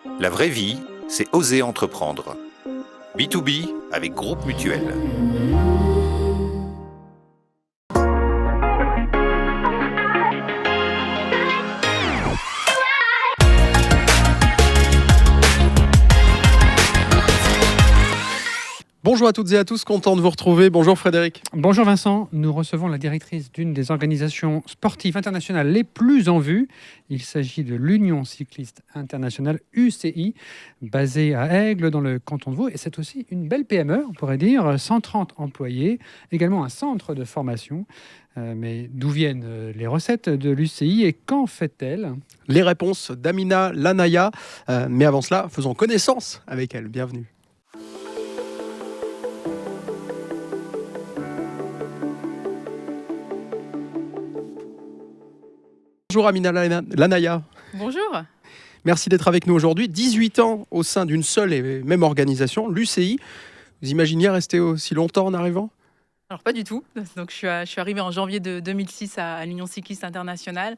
La vraie vie, c'est oser entreprendre. B2B avec Groupe Mutuel. Bonjour à toutes et à tous, content de vous retrouver. Bonjour Frédéric. Bonjour Vincent, nous recevons la directrice d'une des organisations sportives internationales les plus en vue. Il s'agit de l'Union cycliste internationale UCI, basée à Aigle dans le canton de Vaud. Et c'est aussi une belle PME, on pourrait dire, 130 employés, également un centre de formation. Mais d'où viennent les recettes de l'UCI et qu'en fait-elle ? Les réponses d'Amina Lanaya. Mais avant cela, faisons connaissance avec elle. Bienvenue. Bonjour Amina Lanaya. Bonjour. Merci d'être avec nous aujourd'hui. 18 ans au sein d'une seule et même organisation, l'UCI. Vous imaginiez rester aussi longtemps en arrivant ? Alors pas du tout. Donc je suis arrivée en janvier de 2006 à l'Union cycliste internationale.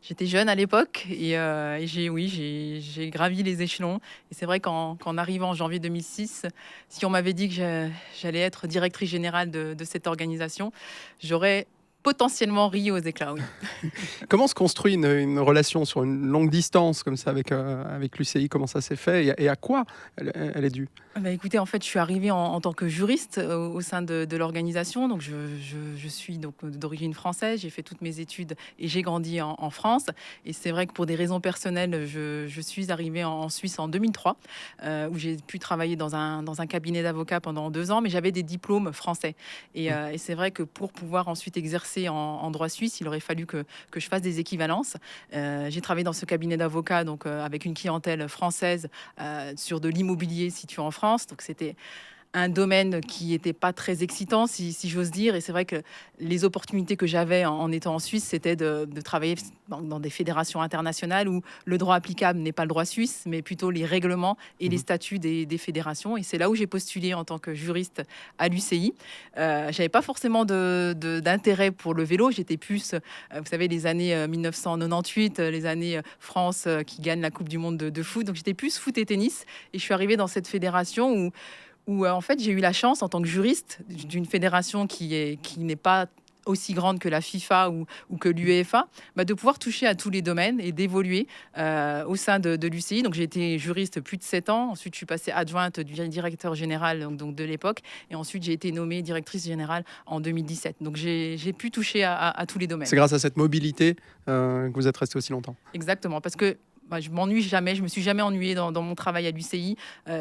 J'étais jeune à l'époque et j'ai gravi les échelons. Et c'est vrai qu'en arrivant en janvier 2006, si on m'avait dit que j'allais être directrice générale de cette organisation, j'aurais potentiellement ri aux éclats, oui. Comment se construit une relation sur une longue distance comme ça avec l'UCI ? Comment ça s'est fait et à quoi elle est due ? Écoutez, en fait, je suis arrivée en tant que juriste au sein de l'organisation. Donc, je suis donc d'origine française. J'ai fait toutes mes études et j'ai grandi en France. Et c'est vrai que pour des raisons personnelles, je suis arrivée en Suisse en 2003, où j'ai pu travailler dans un cabinet d'avocats pendant 2 ans, mais j'avais des diplômes français. Et c'est vrai que pour pouvoir ensuite exercer en droit suisse, il aurait fallu que je fasse des équivalences. J'ai travaillé dans ce cabinet d'avocats donc avec une clientèle française sur de l'immobilier situé en France. Donc c'était un domaine qui n'était pas très excitant, si j'ose dire. Et c'est vrai que les opportunités que j'avais en étant en Suisse, c'était de travailler dans des fédérations internationales où le droit applicable n'est pas le droit suisse, mais plutôt les règlements et les statuts des fédérations. Et c'est là où j'ai postulé en tant que juriste à l'UCI. J'avais pas forcément d'intérêt pour le vélo. J'étais plus, vous savez, les années 1998, les années France qui gagne la Coupe du Monde de foot. Donc j'étais plus foot et tennis. Et je suis arrivée dans cette fédération où en fait j'ai eu la chance en tant que juriste d'une fédération qui n'est pas aussi grande que la FIFA ou que l'UEFA, de pouvoir toucher à tous les domaines et d'évoluer au sein de l'UCI. Donc j'ai été juriste plus de 7 ans. Ensuite, je suis passée adjointe du directeur général donc de l'époque. Et ensuite, j'ai été nommée directrice générale en 2017. Donc j'ai pu toucher à tous les domaines. C'est grâce à cette mobilité que vous êtes resté aussi longtemps. Exactement, parce que je m'ennuie jamais, je me suis jamais ennuyée dans mon travail à l'UCI.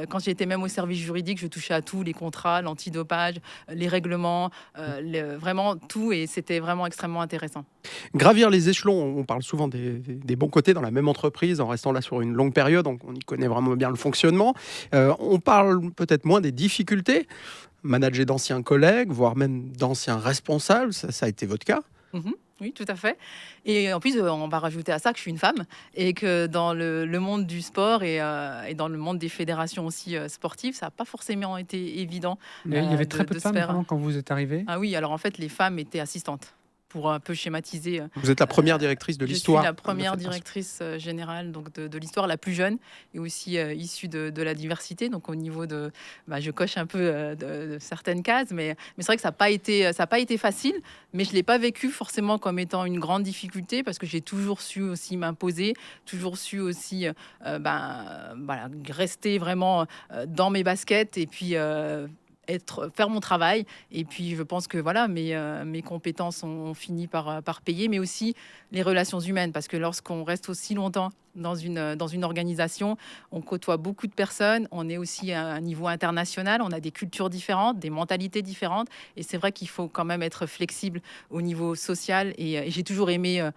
Quand j'étais même au service juridique, je touchais à tout, les contrats, l'antidopage, les règlements, vraiment tout, et c'était vraiment extrêmement intéressant. Gravir les échelons, on parle souvent des bons côtés dans la même entreprise, en restant là sur une longue période, donc on y connaît vraiment bien le fonctionnement. On parle peut-être moins des difficultés, manager d'anciens collègues, voire même d'anciens responsables, ça a été votre cas ? Oui, tout à fait. Et en plus, on va rajouter à ça que je suis une femme et que dans le monde du sport et dans le monde des fédérations aussi sportives, ça n'a pas forcément été évident. Il y avait très peu de femmes faire... vraiment, quand vous êtes arrivée. Ah oui, alors en fait, les femmes étaient assistantes. Pour un peu schématiser. Vous êtes la première directrice de l'histoire. Je suis la première directrice générale donc de l'histoire, la plus jeune, et aussi issue de la diversité. Donc au niveau de... je coche un peu de certaines cases, mais c'est vrai que ça n'a pas été facile, mais je ne l'ai pas vécu forcément comme étant une grande difficulté, parce que j'ai toujours su aussi m'imposer, toujours su aussi rester vraiment dans mes baskets, et puis... faire mon travail. Et puis je pense que voilà, mes compétences ont fini par payer, mais aussi les relations humaines, parce que lorsqu'on reste aussi longtemps dans une organisation, on côtoie beaucoup de personnes, on est aussi à un niveau international, on a des cultures différentes, des mentalités différentes, et c'est vrai qu'il faut quand même être flexible au niveau social, et j'ai toujours aimé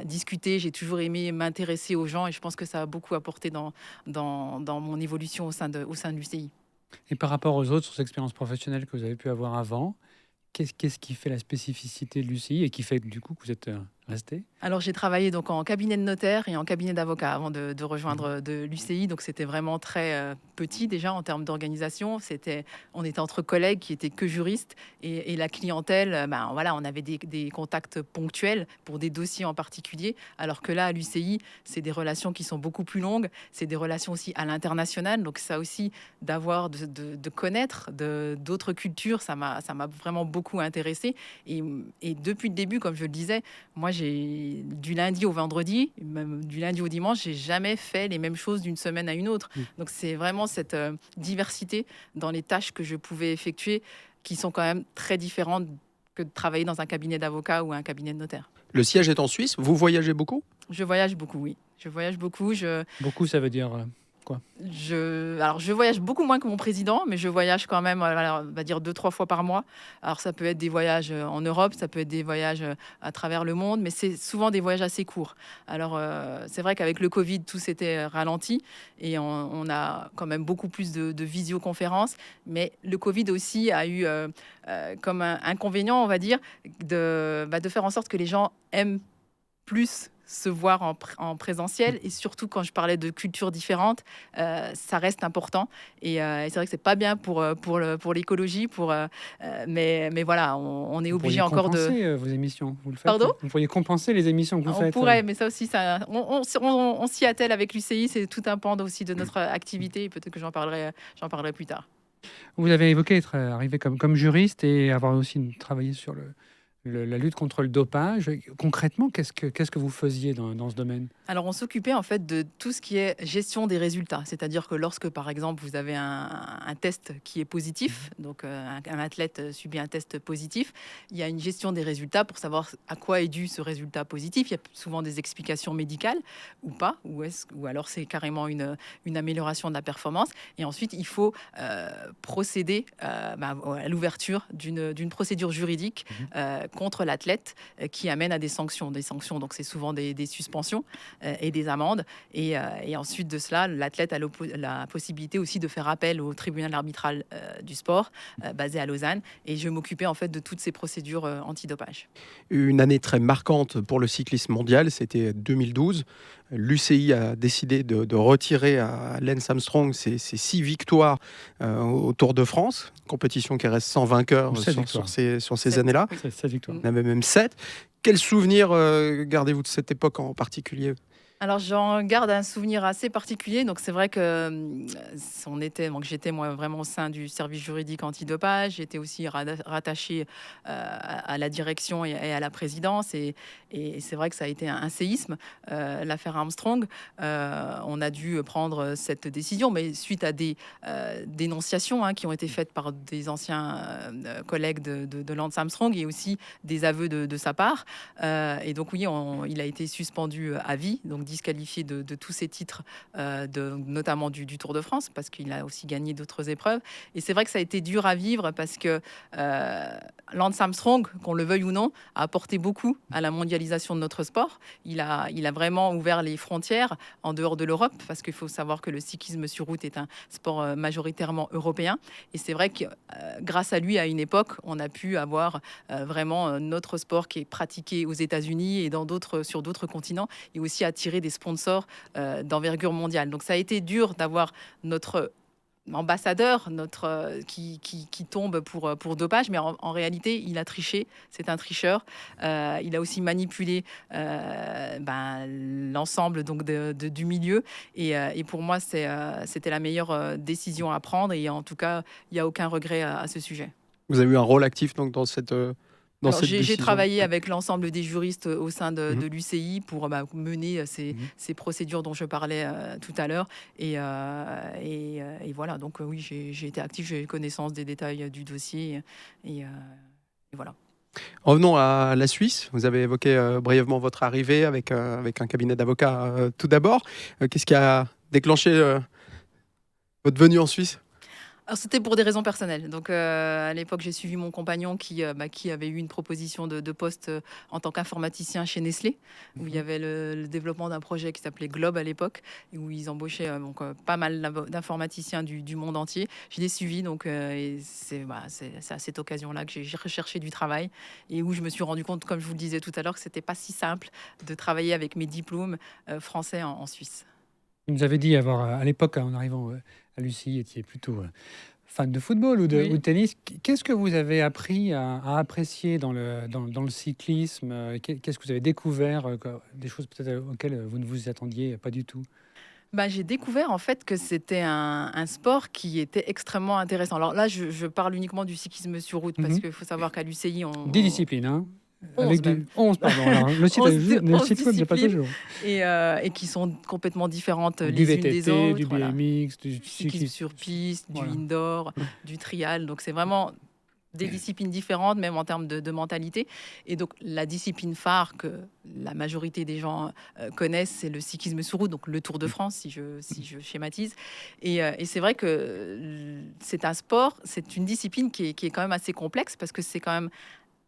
discuter, j'ai toujours aimé m'intéresser aux gens, et je pense que ça a beaucoup apporté dans mon évolution au sein de l'UCI. Et par rapport aux autres expériences professionnelles que vous avez pu avoir avant, qu'est-ce qui fait la spécificité de l'UCI et qui fait du coup que vous êtes rester? Alors, j'ai travaillé donc en cabinet de notaire et en cabinet d'avocat avant de rejoindre de l'UCI. Donc, c'était vraiment très petit déjà en termes d'organisation. On était entre collègues qui étaient que juristes et la clientèle, ben, voilà, on avait des contacts ponctuels pour des dossiers en particulier. Alors que là, à l'UCI, c'est des relations qui sont beaucoup plus longues. C'est des relations aussi à l'international. Donc, ça aussi, de connaître d'autres cultures, ça m'a vraiment beaucoup intéressé. Et depuis le début, comme je le disais, moi, du lundi au vendredi, même du lundi au dimanche, j'ai jamais fait les mêmes choses d'une semaine à une autre. Donc c'est vraiment cette diversité dans les tâches que je pouvais effectuer qui sont quand même très différentes que de travailler dans un cabinet d'avocat ou un cabinet de notaire. Le siège est en Suisse. Vous voyagez beaucoup? Je voyage beaucoup, oui. Je voyage beaucoup. Beaucoup, ça veut dire quoi? Alors, je voyage beaucoup moins que mon président, mais je voyage quand même, alors, on va dire 2-3 fois par mois. Alors, ça peut être des voyages en Europe, ça peut être des voyages à travers le monde, mais c'est souvent des voyages assez courts. Alors, c'est vrai qu'avec le Covid, tout s'était ralenti et on a quand même beaucoup plus de visioconférences. Mais le Covid aussi a eu comme un inconvénient, on va dire, de faire en sorte que les gens aiment plus se voir en présentiel, et surtout quand je parlais de cultures différentes, ça reste important, et c'est vrai que c'est pas bien pour l'écologie, mais voilà, on est Vous obligé pourriez encore compenser vos émissions, vous le faites? Pardon? Vous pourriez compenser les émissions que vous on faites? pourrait, mais ça aussi, on s'y attelle avec l'UCI, c'est tout un pan aussi de notre activité, et peut-être que j'en parlerai plus tard. Vous avez évoqué être arrivé comme juriste et avoir aussi travaillé sur la lutte contre le dopage. Concrètement, qu'est-ce que vous faisiez dans ce domaine? Alors, on s'occupait en fait de tout ce qui est gestion des résultats. C'est-à-dire que lorsque, par exemple, vous avez un test qui est positif, donc un athlète subit un test positif, il y a une gestion des résultats pour savoir à quoi est dû ce résultat positif. Il y a souvent des explications médicales ou pas, ou alors c'est carrément une amélioration de la performance. Et ensuite, il faut procéder à l'ouverture d'une procédure juridique contre l'athlète qui amène à des sanctions. Donc c'est souvent des suspensions et des amendes. Et ensuite de cela, l'athlète a la possibilité aussi de faire appel au tribunal arbitral du sport basé à Lausanne. Et je m'occupais en fait de toutes ces procédures antidopage. Une année très marquante pour le cyclisme mondial, c'était 2012. L'UCI a décidé de retirer à Lance Armstrong ses 6 victoires au Tour de France, compétition qui reste sans vainqueur sur ces années-là. Oui. 7 victoires. On avait même 7. Quel souvenir gardez-vous de cette époque en particulier? Alors, j'en garde un souvenir assez particulier. Donc, c'est vrai que j'étais moi vraiment au sein du service juridique antidopage. J'étais aussi rattachée à la direction et à la présidence. Et c'est vrai que ça a été un séisme, l'affaire Armstrong. On a dû prendre cette décision, mais suite à des dénonciations qui ont été faites par des anciens collègues de Lance Armstrong et aussi des aveux de sa part. Et donc, oui, il a été suspendu à vie. Donc, disqualifié de tous ses titres, notamment du Tour de France, parce qu'il a aussi gagné d'autres épreuves. Et c'est vrai que ça a été dur à vivre parce que Lance Armstrong, qu'on le veuille ou non, a apporté beaucoup à la mondialisation de notre sport. Il a vraiment ouvert les frontières en dehors de l'Europe, parce qu'il faut savoir que le cyclisme sur route est un sport majoritairement européen. Et c'est vrai que grâce à lui, à une époque, on a pu avoir vraiment notre sport qui est pratiqué aux États-Unis et sur d'autres continents, et aussi attirer des sponsors d'envergure mondiale. Donc ça a été dur d'avoir notre ambassadeur qui tombe pour dopage, mais en réalité il a triché, c'est un tricheur. Il a aussi manipulé l'ensemble donc du milieu, et pour moi c'était la meilleure décision à prendre, et en tout cas il n'y a aucun regret à ce sujet. Vous avez eu un rôle actif donc dans cette J'ai décision. travaillé avec l'ensemble des juristes au sein de l'UCI pour mener ces procédures dont je parlais tout à l'heure. Et voilà, donc oui, j'ai été actif, j'ai connaissance des détails du dossier. Et voilà. Revenons à la Suisse. Vous avez évoqué brièvement votre arrivée avec un cabinet d'avocats tout d'abord. Qu'est-ce qui a déclenché votre venue en Suisse? Alors, c'était pour des raisons personnelles. Donc, à l'époque, j'ai suivi mon compagnon qui avait eu une proposition de poste en tant qu'informaticien chez Nestlé, où il y avait le développement d'un projet qui s'appelait Globe à l'époque, et où ils embauchaient pas mal d'informaticiens du monde entier. Je l'ai suivi, donc et c'est à cette occasion-là que j'ai recherché du travail et où je me suis rendu compte, comme je vous le disais tout à l'heure, que c'était pas si simple de travailler avec mes diplômes français en Suisse. Vous nous avez dit avoir, à l'époque, en arrivant à l'UCI, étiez plutôt fan de football ou de tennis. Qu'est-ce que vous avez appris à apprécier dans le cyclisme? Qu'est-ce que vous avez découvert? Des choses peut-être auxquelles vous ne vous attendiez pas du tout? J'ai découvert en fait que c'était un sport qui était extrêmement intéressant. Alors là, je parle uniquement du cyclisme sur route parce Mhm. qu'il faut savoir qu'à l'UCI, 10 disciplines, hein? 11 Avec même. 11, pardon. Alors, le site, 11 le site web n'est pas disciplines. toujours. Et qui sont complètement différentes Du les unes des VTT, autres. du Voilà. BMX, du Cyclisme cyclisme. sur piste, Voilà. du indoor, du trial. Donc c'est vraiment des disciplines différentes, même en termes de mentalité. Et donc la discipline phare que la majorité des gens connaissent, c'est le cyclisme sur route, donc le Tour de France, si je schématise. Et c'est vrai que c'est un sport, c'est une discipline qui est quand même assez complexe parce que c'est quand même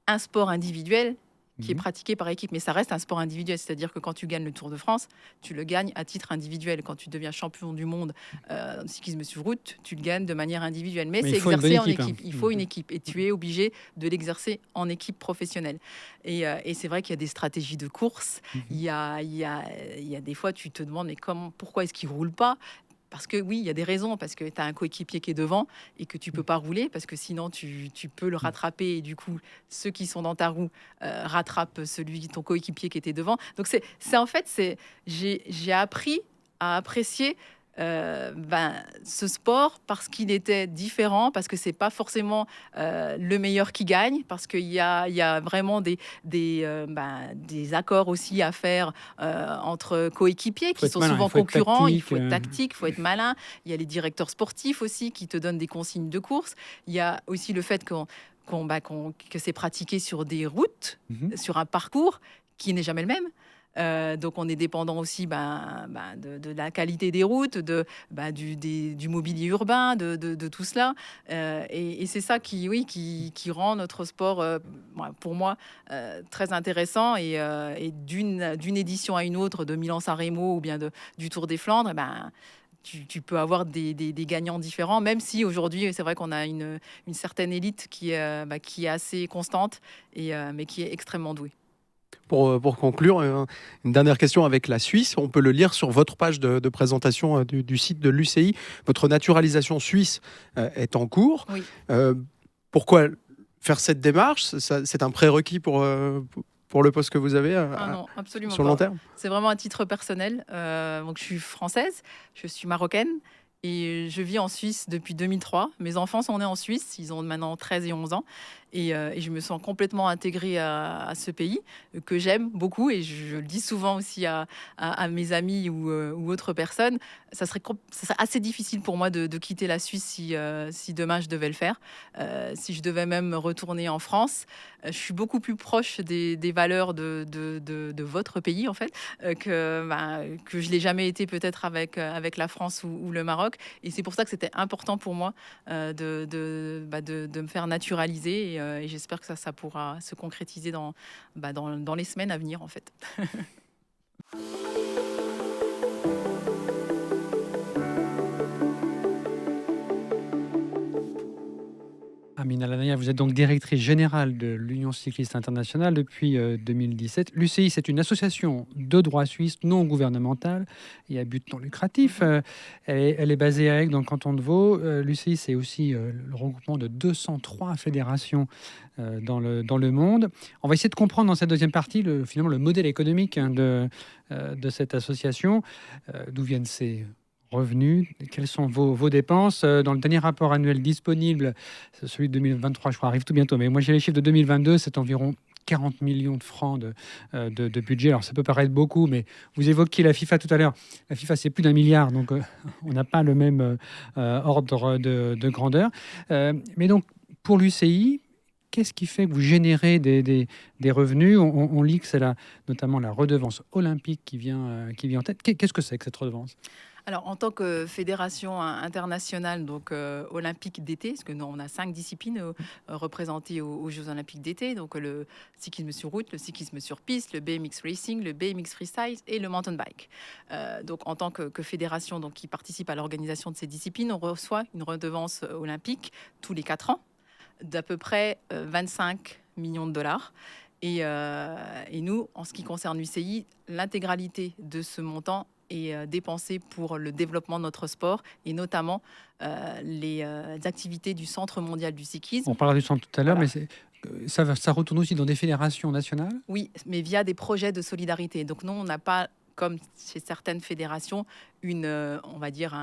un sport individuel qui est pratiqué par équipe, mais ça reste un sport individuel, c'est-à-dire que quand tu gagnes le Tour de France, tu le gagnes à titre individuel. Quand tu deviens champion du monde en cyclisme sur route, tu le gagnes de manière individuelle. Mais c'est il faut une bonne exercé en équipe, hein. équipe. Il faut une équipe et tu es obligé de l'exercer en équipe professionnelle. Et c'est vrai qu'il y a des stratégies de course. Il y a des fois, tu te demandes, mais pourquoi est-ce qu'il ne roule pas? Parce que oui, il y a des raisons, parce que tu as un coéquipier qui est devant et que tu peux pas rouler, parce que sinon tu peux le rattraper et du coup, ceux qui sont dans ta roue rattrapent ton coéquipier qui était devant. Donc j'ai appris à apprécier ce sport parce qu'il était différent, parce que c'est pas forcément le meilleur qui gagne, parce qu'il y a vraiment des accords aussi à faire entre coéquipiers qui sont souvent concurrents. Il faut être tactique, il faut être malin. Il y a les directeurs sportifs aussi qui te donnent des consignes de course. Il y a aussi le fait que c'est pratiqué sur des routes, sur un parcours qui n'est jamais le même. Donc on est dépendant aussi de la qualité des routes, du mobilier urbain, de tout cela. Et c'est ça qui rend notre sport, pour moi, très intéressant. Et d'une édition à une autre, de Milan-San Remo ou bien du Tour des Flandres, tu peux avoir des gagnants différents, même si aujourd'hui, c'est vrai qu'on a une certaine élite qui est assez constante, mais qui est extrêmement douée. Pour conclure, une dernière question avec la Suisse. On peut le lire sur votre page de présentation du site de l'UCI. Votre naturalisation suisse est en cours. Oui. Pourquoi faire cette démarche? C'est un prérequis pour le poste que vous avez non, absolument sur le long terme? C'est vraiment à titre personnel. Donc, je suis française, je suis marocaine. Et je vis en Suisse depuis 2003. Mes enfants sont nés en Suisse, ils ont maintenant 13 et 11 ans. Et je me sens complètement intégrée à ce pays que j'aime beaucoup. Et je le dis souvent aussi à mes amis ou autres personnes. Ça serait assez difficile pour moi de quitter la Suisse si demain je devais le faire. Si je devais même retourner en France, je suis beaucoup plus proche des valeurs de votre pays, en fait, que je ne l'ai jamais été peut-être avec la France ou le Maroc. Et c'est pour ça que c'était important pour moi de me faire naturaliser. Et j'espère que ça pourra se concrétiser dans les semaines à venir, en fait. Amina Lanaya, vous êtes donc directrice générale de l'Union cycliste internationale depuis 2017. L'UCI, c'est une association de droit suisse non gouvernementale et à but non lucratif. Elle est basée à Aigle, dans le canton de Vaud. L'UCI, c'est aussi le regroupement de 203 fédérations dans le monde. On va essayer de comprendre dans cette deuxième partie finalement le modèle économique de cette association. D'où viennent ces revenus, quelles sont vos dépenses. Dans le dernier rapport annuel disponible, celui de 2023, je crois, arrive tout bientôt, mais moi j'ai les chiffres de 2022, c'est environ 40 millions de francs de budget. Alors ça peut paraître beaucoup, mais vous évoquiez la FIFA tout à l'heure. La FIFA, c'est plus d'1 milliard, donc on n'a pas le même ordre de grandeur. Mais donc, pour l'UCI, qu'est-ce qui fait que vous générez des revenus? On lit que c'est notamment la redevance olympique qui vient en tête. Qu'est-ce que c'est que cette redevance? Alors, en tant que fédération internationale donc, olympique d'été, parce que nous, on a 5 disciplines représentées aux Jeux olympiques d'été, donc le cyclisme sur route, le cyclisme sur piste, le BMX racing, le BMX freestyle et le mountain bike. Donc, en tant que fédération donc, qui participe à l'organisation de ces disciplines, on reçoit une redevance olympique tous les 4 ans d'à peu près 25 millions de dollars. Et nous, en ce qui concerne l'UCI, l'intégralité de ce montant est dépensée pour le développement de notre sport et notamment les activités du Centre mondial du cyclisme. On parlera du centre tout à l'heure, Voilà. mais ça retourne aussi dans des fédérations nationales. Oui, mais via des projets de solidarité. Donc nous, on n'a pas, comme chez certaines fédérations, on va dire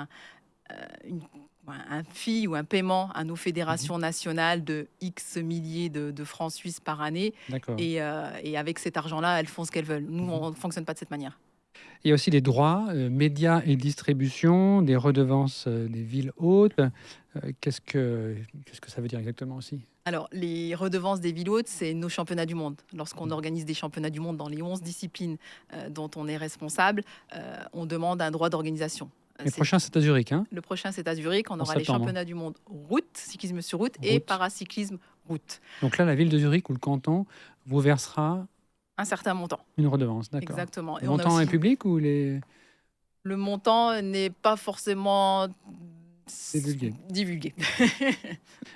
un fee ou un paiement à nos fédérations nationales de X milliers de francs suisses par année. D'accord. Et avec cet argent-là, elles font ce qu'elles veulent. Nous, on ne fonctionne pas de cette manière. Il y a aussi des droits, médias et distribution, des redevances des villes hôtes. Qu'est-ce que ça veut dire exactement aussi? Alors, les redevances des villes hôtes, c'est nos championnats du monde. Lorsqu'on organise des championnats du monde dans les 11 disciplines dont on est responsable, on demande un droit d'organisation. Le prochain, c'est à Zurich. Hein, Le prochain, c'est à Zurich. On En aura les septembre. championnats du monde route, cyclisme sur route, et Route. paracyclisme route. Donc là, la ville de Zurich ou le canton vous versera Un certain montant. une redevance. D'accord. Exactement. Et Le on a montant aussi- est public ou les... Le montant n'est pas forcément divulgué.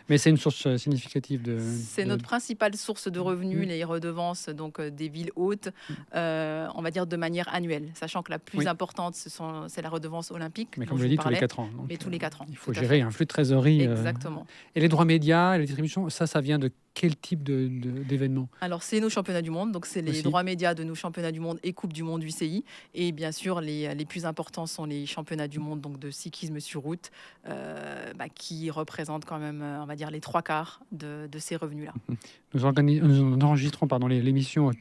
Mais c'est une source significative de... C'est de- notre principale source de revenus, Mhm. les redevances donc, des villes hôtes, on va dire de manière annuelle, sachant que la plus Oui. importante, c'est la redevance olympique. Mais dont comme je je l'ai dit, vous tous les parlais. 4 ans. Donc, Mais tous les 4 ans, Il faut tout à gérer fait. un flux de trésorerie. Exactement. Et les droits médias et les distributions, ça vient de quel type d'événements? Alors, c'est nos championnats du monde, donc c'est les Aussi. droits médias de nos championnats du monde et Coupe du monde UCI. Et bien sûr, les plus importants sont les championnats du monde donc de cyclisme sur route, qui représentent quand même, on va dire, les 3/4 de ces revenus-là. Nous enregistrons l'émission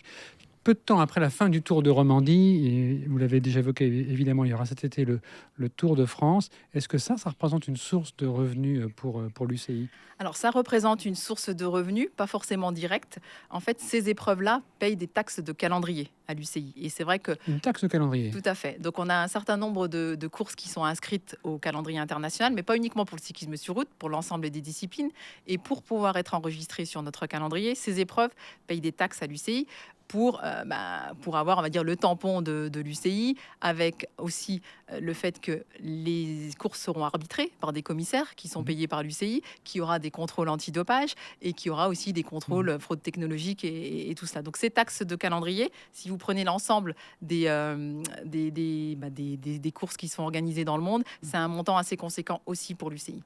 peu de temps après la fin du Tour de Romandie. Et vous l'avez déjà évoqué, évidemment, il y aura cet été le Tour de France. Est-ce que ça représente une source de revenus pour l'UCI? Alors, ça représente une source de revenus, pas forcément directe. En fait, ces épreuves-là payent des taxes de calendrier à l'UCI. Et c'est vrai que Une taxe de calendrier. tout à fait. Donc, on a un certain nombre de courses qui sont inscrites au calendrier international, mais pas uniquement pour le cyclisme sur route, pour l'ensemble des disciplines. Et pour pouvoir être enregistrées sur notre calendrier, ces épreuves payent des taxes à l'UCI pour avoir, on va dire, le tampon de l'UCI, avec aussi le fait que les courses seront arbitrées par des commissaires qui sont payés par l'UCI, qu'il y aura des contrôles antidopage et qu'il y aura aussi des contrôles fraude technologique et tout cela. Donc, ces taxes de calendrier, si vous prenez l'ensemble des courses qui sont organisées dans le monde, c'est un montant assez conséquent aussi pour l'UCI.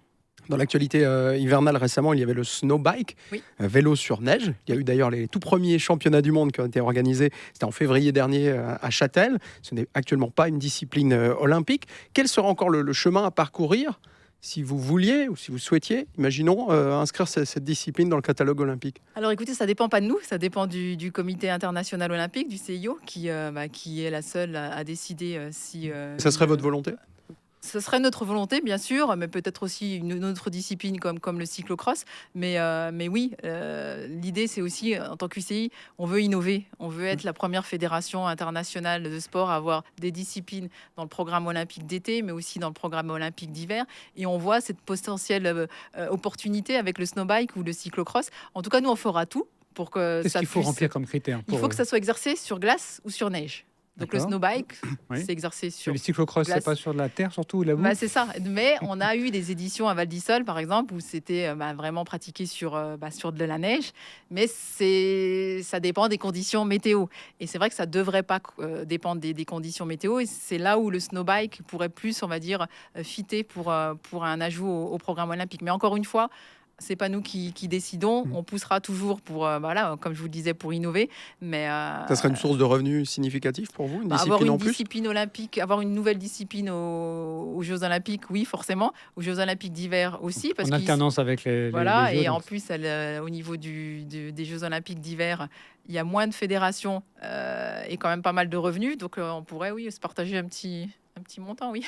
Dans l'actualité hivernale récemment, il y avait le snowbike, Oui. vélo sur neige. Il y a eu d'ailleurs les tout premiers championnats du monde qui ont été organisés. C'était en février dernier à Châtel. Ce n'est actuellement pas une discipline olympique. Quel sera encore le chemin à parcourir si vous vouliez ou si vous souhaitiez, imaginons, inscrire cette discipline dans le catalogue olympique? Alors écoutez, ça dépend pas de nous, ça dépend du comité international olympique, du CIO, qui est la seule à décider si... Ça serait votre volonté? Ce serait notre volonté, bien sûr, mais peut-être aussi une autre discipline comme le cyclocross. Mais oui, l'idée, c'est aussi, en tant qu'UCI, on veut innover. On veut être la première fédération internationale de sport à avoir des disciplines dans le programme olympique d'été, mais aussi dans le programme olympique d'hiver. Et on voit cette potentielle opportunité avec le snowbike ou le cyclocross. En tout cas, nous, on fera tout pour que Qu'est-ce ça qu'il faut puisse... remplir comme critère Il faut que ça soit exercé sur glace ou sur neige. Donc le D'accord. snowbike, Oui. c'est exercé sur... Les cyclocross, c'est glace. pas sur de la terre, surtout, ou la boue? C'est ça. Mais on a eu des éditions à Val d'Isole, par exemple, où c'était vraiment pratiqué sur de la neige. Mais ça dépend des conditions météo. Et c'est vrai que ça ne devrait pas dépendre des conditions météo. Et c'est là où le snowbike pourrait plus, on va dire, fitter pour un ajout au programme olympique. Mais encore une fois, c'est pas nous qui décidons. On poussera toujours pour, comme je vous le disais, pour innover. Mais Ça serait une source de revenus significative pour vous, une avoir discipline une en plus? discipline olympique, avoir une nouvelle discipline aux Jeux olympiques, oui, forcément. Aux Jeux olympiques d'hiver aussi, parce En qu'ils- alternance avec les voilà. les Jeux, Et en donc. plus, au niveau des Jeux olympiques d'hiver, il y a moins de fédérations et quand même pas mal de revenus. Donc, on pourrait, oui, se partager un petit petit montant, oui.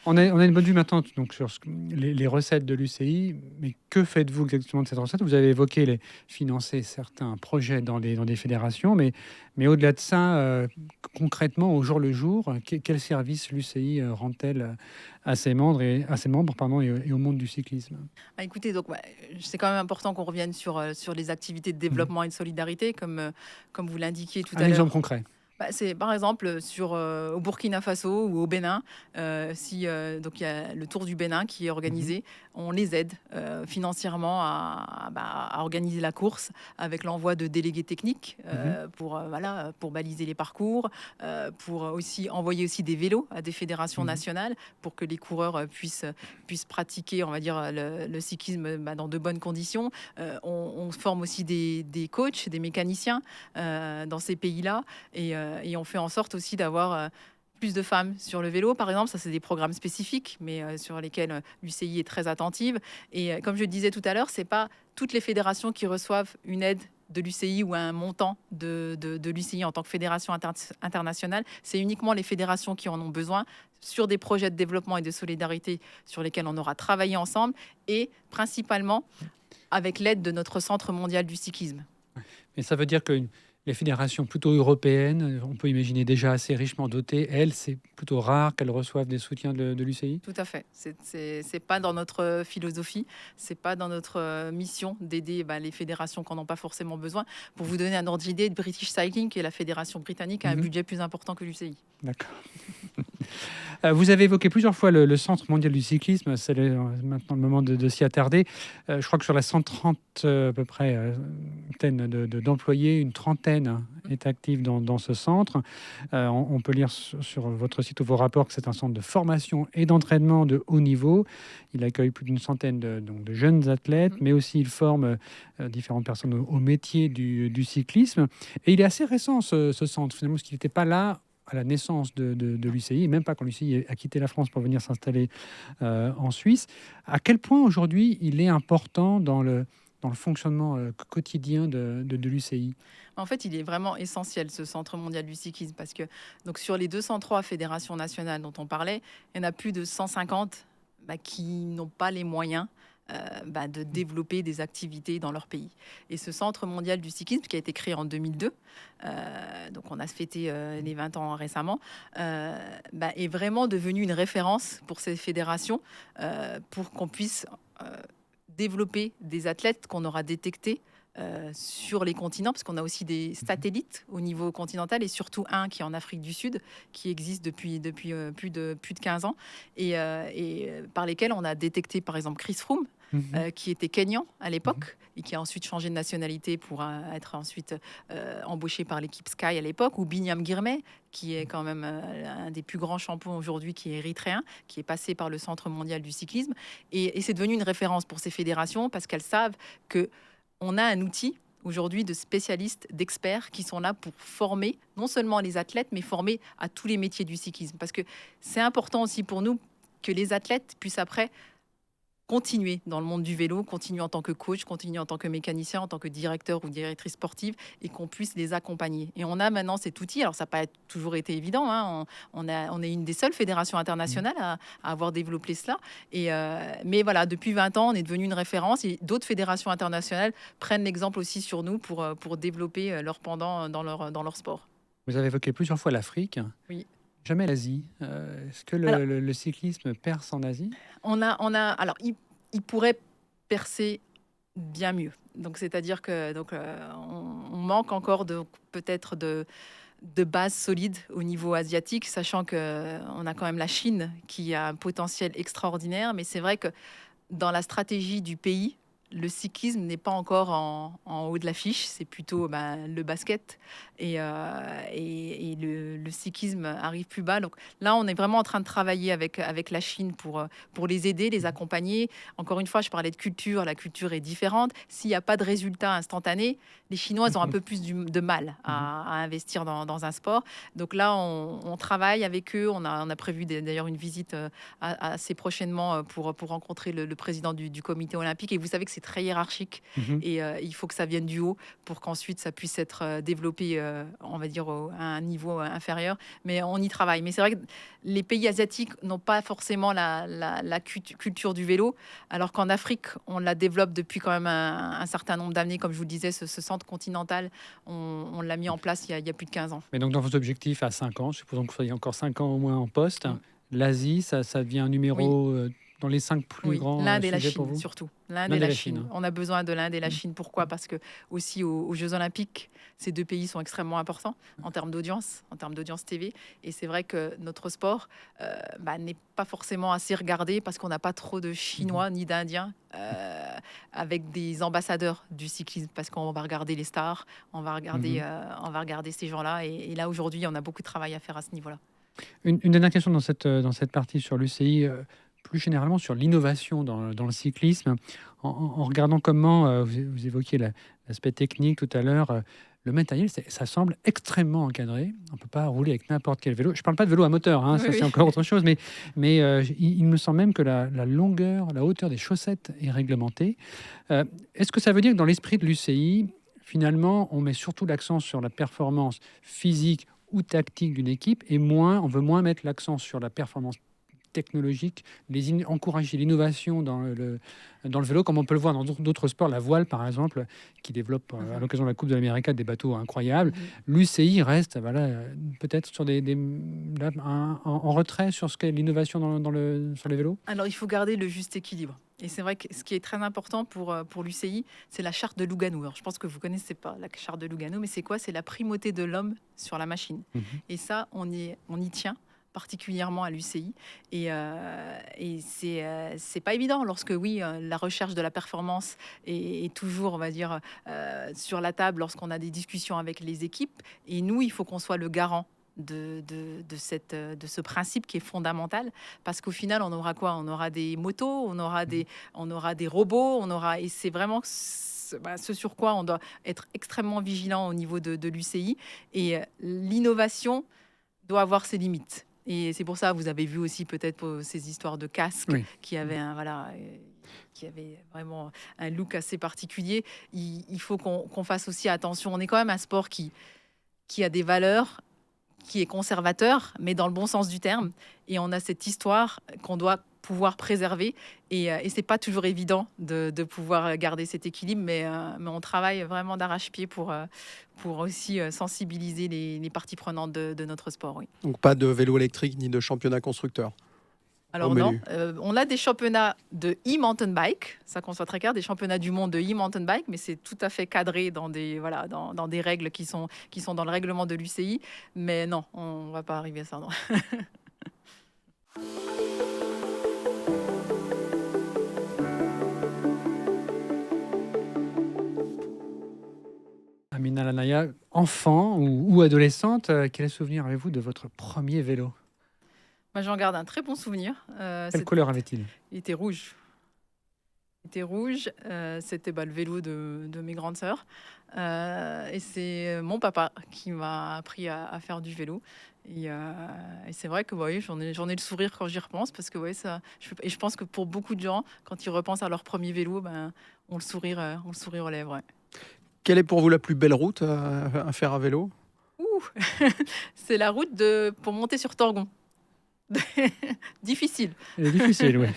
On a une bonne vue maintenant donc, sur les recettes de l'UCI, mais que faites-vous exactement de cette recette? Vous avez évoqué financer certains projets dans des fédérations, mais au-delà de ça, concrètement, au jour le jour, quel service l'UCI rend-elle à ses membres, et au monde du cyclisme? Écoutez, donc, c'est quand même important qu'on revienne sur les activités de développement et de solidarité, comme vous l'indiquiez tout à Un l'heure. exemple concret. C'est par exemple au Burkina Faso ou au Bénin, donc il y a le Tour du Bénin qui est organisé, on les aide financièrement à organiser la course avec l'envoi de délégués techniques pour baliser les parcours, pour aussi envoyer aussi des vélos à des fédérations nationales pour que les coureurs puissent pratiquer, on va dire, le cyclisme dans de bonnes conditions. On forme aussi des coachs, des mécaniciens dans ces pays-là, et on fait en sorte aussi d'avoir plus de femmes sur le vélo, par exemple. Ça, c'est des programmes spécifiques, mais sur lesquels l'UCI est très attentive. Et comme je le disais tout à l'heure, c'est pas toutes les fédérations qui reçoivent une aide de l'UCI ou un montant de l'UCI en tant que fédération internationale. C'est uniquement les fédérations qui en ont besoin sur des projets de développement et de solidarité sur lesquels on aura travaillé ensemble, et principalement avec l'aide de notre Centre mondial du cyclisme. Mais ça veut dire que les fédérations plutôt européennes, on peut imaginer déjà assez richement dotées, elles, c'est plutôt rare qu'elles reçoivent des soutiens de l'UCI? Tout à fait. C'est pas dans notre philosophie, c'est pas dans notre mission d'aider les fédérations qui n'en ont pas forcément besoin. Pour vous donner un ordre d'idée, British Cycling, qui est la fédération britannique, a un budget plus important que l'UCI. D'accord. Vous avez évoqué plusieurs fois le Centre mondial du cyclisme. C'est maintenant le moment de s'y attarder. Je crois que sur la 130 à peu près d'employés, une trentaine est active dans ce centre. On peut lire sur votre site ou vos rapports que c'est un centre de formation et d'entraînement de haut niveau. Il accueille plus d'une centaine de jeunes athlètes, mais aussi il forme différentes personnes au métier du cyclisme. Et il est assez récent, ce centre, finalement, parce qu'il n'était pas là à la naissance de l'UCI, même pas quand l'UCI a quitté la France pour venir s'installer en Suisse. À quel point aujourd'hui il est important dans le fonctionnement quotidien de l'UCI? En fait, il est vraiment essentiel, ce Centre mondial du cyclisme, parce que donc, sur les 203 fédérations nationales dont on parlait, il y en a plus de 150 qui n'ont pas les moyens de développer des activités dans leur pays. Et ce Centre mondial du cyclisme, qui a été créé en 2002, donc on a fêté les 20 ans récemment, est vraiment devenu une référence pour ces fédérations, pour qu'on puisse développer des athlètes qu'on aura détectés sur les continents, parce qu'on a aussi des satellites au niveau continental, et surtout un qui est en Afrique du Sud, qui existe depuis plus de 15 ans, et par lesquels on a détecté par exemple Chris Froome, qui était kényan à l'époque, et qui a ensuite changé de nationalité pour être ensuite embauché par l'équipe Sky à l'époque, ou Binyam Girmay, qui est quand même un des plus grands champions aujourd'hui, qui est érythréen, qui est passé par le Centre mondial du cyclisme, et c'est devenu une référence pour ces fédérations, parce qu'elles savent que on a un outil aujourd'hui de spécialistes, d'experts qui sont là pour former non seulement les athlètes, mais former à tous les métiers du cyclisme. Parce que c'est important aussi pour nous que les athlètes puissent après continuer dans le monde du vélo, continuer en tant que coach, continuer en tant que mécanicien, en tant que directeur ou directrice sportive, et qu'on puisse les accompagner. Et on a maintenant cet outil. Alors, ça n'a pas toujours été évident, hein. On est une des seules fédérations internationales à avoir développé cela. Mais voilà, depuis 20 ans, on est devenu une référence, et d'autres fédérations internationales prennent l'exemple aussi sur nous pour développer leur pendant dans leur sport. Vous avez évoqué plusieurs fois l'Afrique. Oui. Jamais l'Asie. Est-ce que le cyclisme perce en Asie? Alors, il pourrait percer bien mieux. Donc, c'est-à-dire que on manque encore peut-être de base solide au niveau asiatique, sachant qu'on a quand même la Chine qui a un potentiel extraordinaire. Mais c'est vrai que dans la stratégie du pays, le cyclisme n'est pas encore en haut de l'affiche, c'est plutôt le basket, et le cyclisme arrive plus bas. Donc là, on est vraiment en train de travailler avec la Chine pour les aider, les accompagner. Encore une fois, je parlais de culture, la culture est différente. S'il n'y a pas de résultat instantané, les Chinois ont un peu plus de mal à investir dans un sport. Donc là, on travaille avec eux. On a prévu d'ailleurs une visite assez prochainement pour rencontrer le président du comité olympique. Et vous savez que c'est très hiérarchique. Mhm. Et il faut que ça vienne du haut pour qu'ensuite ça puisse être développé, on va dire, à un niveau inférieur. Mais on y travaille. Mais c'est vrai que les pays asiatiques n'ont pas forcément la culture du vélo, alors qu'en Afrique, on la développe depuis quand même un certain nombre d'années. Comme je vous le disais, ce centre continental, on l'a mis en place il y a plus de 15 ans. Mais donc, dans vos objectifs à 5 ans, supposons que vous soyez encore 5 ans au moins en poste, l'Asie, ça devient un numéro dans les 5 plus grands l'Inde et la sujets pour Chine, vous? surtout. L'Inde et la Chine. On a besoin de l'Inde et la Chine. Pourquoi? Parce que aussi aux Jeux Olympiques, ces deux pays sont extrêmement importants en termes d'audience TV. Et c'est vrai que notre sport n'est pas forcément assez regardé parce qu'on n'a pas trop de Chinois ni d'Indiens avec des ambassadeurs du cyclisme. Parce qu'on va regarder les stars, on va regarder ces gens-là. Et là, aujourd'hui, on a beaucoup de travail à faire à ce niveau-là. Une dernière question dans cette partie sur l'UCI, plus généralement sur l'innovation dans le cyclisme. En regardant comment, vous évoquiez l'aspect technique tout à l'heure, le matériel, ça semble extrêmement encadré. On ne peut pas rouler avec n'importe quel vélo. Je ne parle pas de vélo à moteur, ça c'est encore autre chose, mais il me semble même que la longueur, la hauteur des chaussettes est réglementée. Est-ce que ça veut dire que dans l'esprit de l'UCI, finalement, on met surtout l'accent sur la performance physique ou tactique d'une équipe et on veut moins mettre l'accent sur la performance technologique, encourager l'innovation dans le vélo, comme on peut le voir dans d'autres sports, la voile par exemple, qui développe à l'occasion de la Coupe de l'Amérique des bateaux incroyables. L'UCI reste peut-être sur en retrait sur ce qu'est l'innovation sur les vélos. Alors il faut garder le juste équilibre. Et c'est vrai que ce qui est très important pour l'UCI, c'est la charte de Lugano. Alors, je pense que vous ne connaissez pas la charte de Lugano, mais c'est quoi? C'est la primauté de l'homme sur la machine. Et ça, on y tient particulièrement à l'UCI. Et c'est pas évident lorsque, la recherche de la performance est toujours, on va dire, sur la table lorsqu'on a des discussions avec les équipes. Et nous, il faut qu'on soit le garant de ce principe qui est fondamental, parce qu'au final on aura quoi? On aura des motos, on aura des robots, et c'est vraiment ce sur quoi on doit être extrêmement vigilant au niveau de l'UCI. Et l'innovation doit avoir ses limites. Et c'est pour ça, vous avez vu aussi peut-être ces histoires de casques qui avaient qui avait vraiment un look assez particulier. Il faut qu'on fasse aussi attention. On est quand même un sport qui a des valeurs, qui est conservateur, mais dans le bon sens du terme. Et on a cette histoire qu'on doit pouvoir préserver. Et c'est pas toujours évident de pouvoir garder cet équilibre, mais on travaille vraiment d'arrache-pied pour aussi sensibiliser les parties prenantes de notre sport. Oui. Donc pas de vélo électrique ni de championnat constructeur? Alors non, on a des championnats de e-mountain bike, ça qu'on soit très clair, des championnats du monde de e-mountain bike, mais c'est tout à fait cadré dans des règles qui sont dans le règlement de l'UCI. Mais non, on va pas arriver à ça. Non. Amina Lanaya, enfant ou adolescente, quel souvenir avez-vous de votre premier vélo? Moi, j'en garde un très bon souvenir. Quelle couleur avait-il? Il était rouge. C'était le vélo de mes grandes sœurs. Et c'est mon papa qui m'a appris à faire du vélo. Et c'est vrai que j'en ai le sourire quand j'y repense, parce que je pense que pour beaucoup de gens, quand ils repensent à leur premier vélo, on le sourire aux lèvres. Ouais. Quelle est pour vous la plus belle route à faire à vélo? C'est la route pour monter sur Torgon. Difficile. Difficile, oui.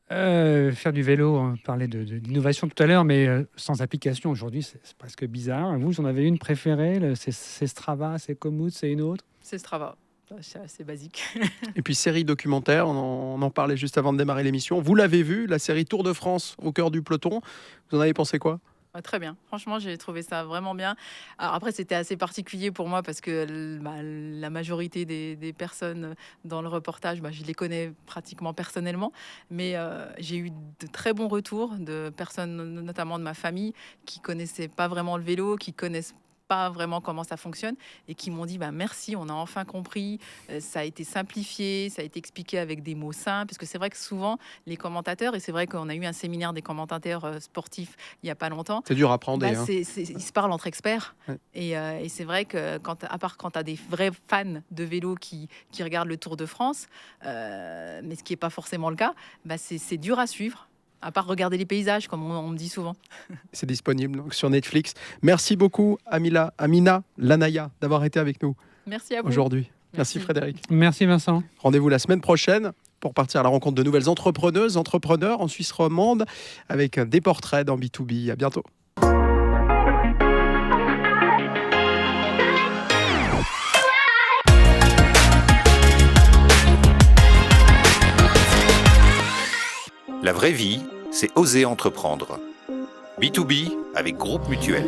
Faire du vélo, on parlait d'innovation tout à l'heure, mais sans application aujourd'hui, c'est presque bizarre. Vous en avez une préférée? C'est Strava, c'est Komoot, c'est une autre? C'est Strava. C'est assez basique. Et puis série documentaire, on en parlait juste avant de démarrer l'émission. Vous l'avez vu, la série Tour de France au cœur du peloton. Vous en avez pensé quoi? Très bien. Franchement, j'ai trouvé ça vraiment bien. Alors après, c'était assez particulier pour moi parce que la majorité des personnes dans le reportage, je les connais pratiquement personnellement. Mais j'ai eu de très bons retours de personnes, notamment de ma famille, qui connaissaient pas vraiment le vélo, qui connaissent pas vraiment comment ça fonctionne et qui m'ont dit merci, on a enfin compris, ça a été simplifié, ça a été expliqué avec des mots simples, parce que c'est vrai que souvent les commentateurs, et c'est vrai qu'on a eu un séminaire des commentateurs sportifs il y a pas longtemps, c'est dur à prendre, ils se parlent entre experts, et c'est vrai que à part quand tu as des vrais fans de vélo qui regardent le Tour de France, mais ce qui est pas forcément le cas, c'est dur à suivre. à part regarder les paysages, comme on me dit souvent. C'est disponible donc, sur Netflix. Merci beaucoup, Amina Lanaya, d'avoir été avec nous Merci à vous. aujourd'hui. Merci Frédéric. Merci Vincent. Rendez-vous la semaine prochaine pour partir à la rencontre de nouvelles entrepreneuses, entrepreneurs en Suisse romande avec des portraits dans B2B. À bientôt. La vraie vie, c'est oser entreprendre. B2B avec Groupe Mutuel.